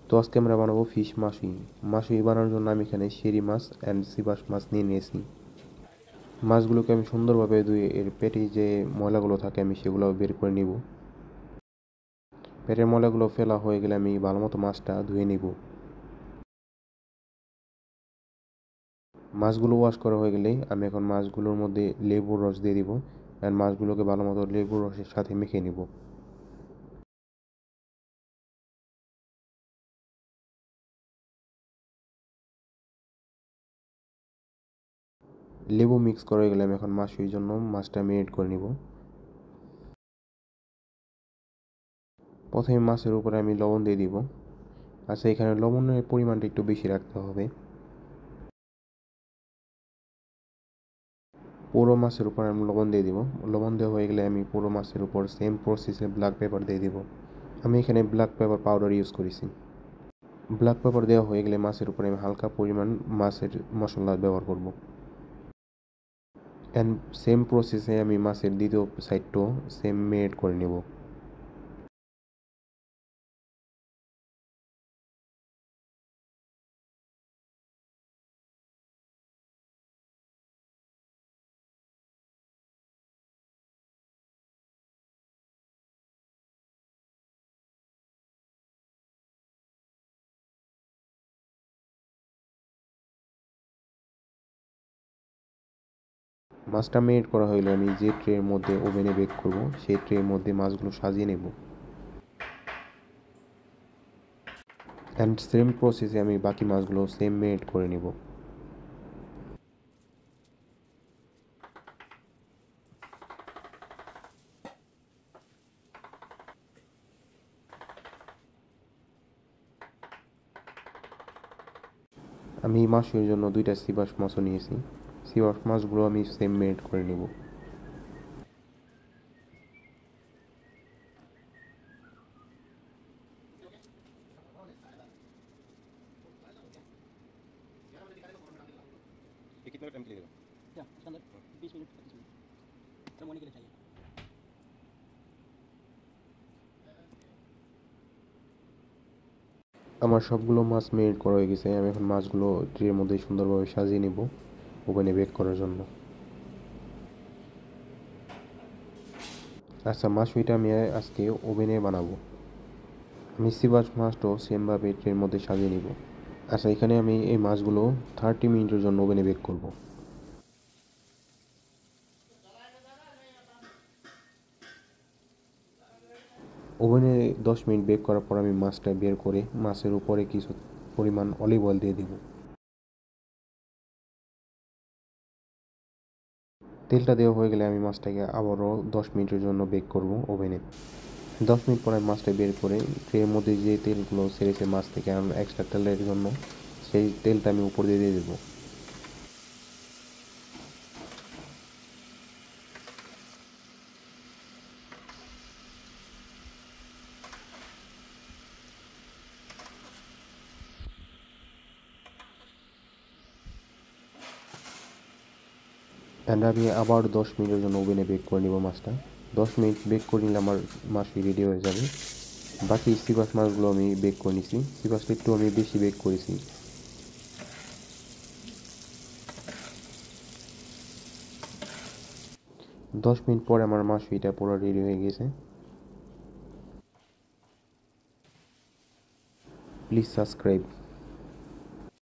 তো আজকে আমরা বানাবো ফিশ মাশুই। মাশুই বানানোর জন্য আমি এখানে শিরি মাছ অ্যান্ড সিবাস মাছ নিয়ে নিয়েছি। মাছগুলোকে আমি সুন্দরভাবে ধুয়ে এর পেটে যে ময়লাগুলো থাকে আমি সেগুলো বের করে নিব। পেটের ময়লাগুলো ফেলা হয়ে গেলে আমি ভালো মতো মাছটা ধুয়ে নিব। মাছগুলো ওয়াশ করা হয়ে গেলে আমি এখন মাছগুলোর মধ্যে লেবুর রস দিয়ে দিব অ্যান্ড মাছগুলোকে ভালো মতো লেবুর রসের সাথে মেখে নিব। লেবু মিক্স করা হয়ে গেলে আমি এখন মাশুইর জন্য মাছটা ম্যারিনেট করে নিব। প্রথমে মাছের উপরে আমি লবণ দিয়ে দিব। আচ্ছা, এখানে লবণের পরিমাণটা একটু বেশি রাখতে হবে। পুরো মাছের উপর আমি লবণ দিয়ে দিব। লবণ দেওয়া হয়ে গেলে আমি পুরো মাছের উপর সেম প্রসেসে ব্ল্যাক পেপার দিয়ে দিব। আমি এখানে ব্ল্যাক পেপার পাউডার ইউজ করেছি। ব্ল্যাক পেপার দেওয়া হয়ে গেলে মাছের উপরে আমি হালকা পরিমাণ মাছের মশলা ব্যবহার করব। অ্যান্ড সেম প্রসেসে আমি মাছের দ্বিতীয় সাইডটাও সেম মেরিনেট করে নেব। মাছটা মেরিনেট করা হলে আমি যে ট্রের মধ্যে ওভেনে বেক করব সেই ট্রের মধ্যে মাছগুলো সাজিয়ে নেব। অ্যান্ড সেম প্রসেসে আমি বাকি মাছগুলো সেম মেরিনেট করে নেব। আমি মাছের জন্য দুইটা সিবাস মাছও নিয়েছি। সিবাস মাছগুলো আমি সেম মেরিনেট করে নেব। ये कितने का टाइम के लिए देगा? क्या उसके अंदर 20 मिनट 25 मिनट गर्म होने के लिए चाहिए। আমার সবগুলো মাছ মেরিনেট করা হয়ে গেছে। আমি এখন মাছগুলো ট্রের মধ্যে সুন্দরভাবে সাজিয়ে নেব ওভেনে বেক করার জন্য। আচ্ছা, মাছটা আমি আজকে ওভেনে বানাবো। আমি সিবাস মাছটাও সেমভাবে ট্রের মধ্যে সাজিয়ে নিব। আচ্ছা, এখানে আমি এই মাছগুলো 30 মিনিটের জন্য ওভেনে বেক করব। ওভেনে 10 মিনিট বেক করার পর আমি মাছটা বের করে মাছের উপরে কিছু পরিমাণ অলিভ অয়েল দিয়ে দিব। তেলটা দেওয়া হয়ে গেলে আমি মাছটাকে আবারও 10 মিনিটের জন্য বেক করব ওভেনে। 10 মিনিট পরে মাছটা বের করে ট্রের মধ্যে যে তেলগুলো ছেড়েছে মাছ থেকে এক্সট্রা তেলের জন্য সেই তেলটা আমি উপর দিয়ে দেবো। অ্যান্ড আমি আবার 10 মিনিটের জন্য ওভেনে বেক করে নিব মাছটা। 10 মিনিট বেক করে নিলে আমার মাছটি রেডি হয়ে যাবে। বাকি সিবাস মাছগুলো আমি বেক করে নিছি। সিবাসটা একটু আমি বেশি বেক করেছি। 10 মিনিট পরে আমার মাছটা পুরো রেডি হয়ে গেছে। Please subscribe.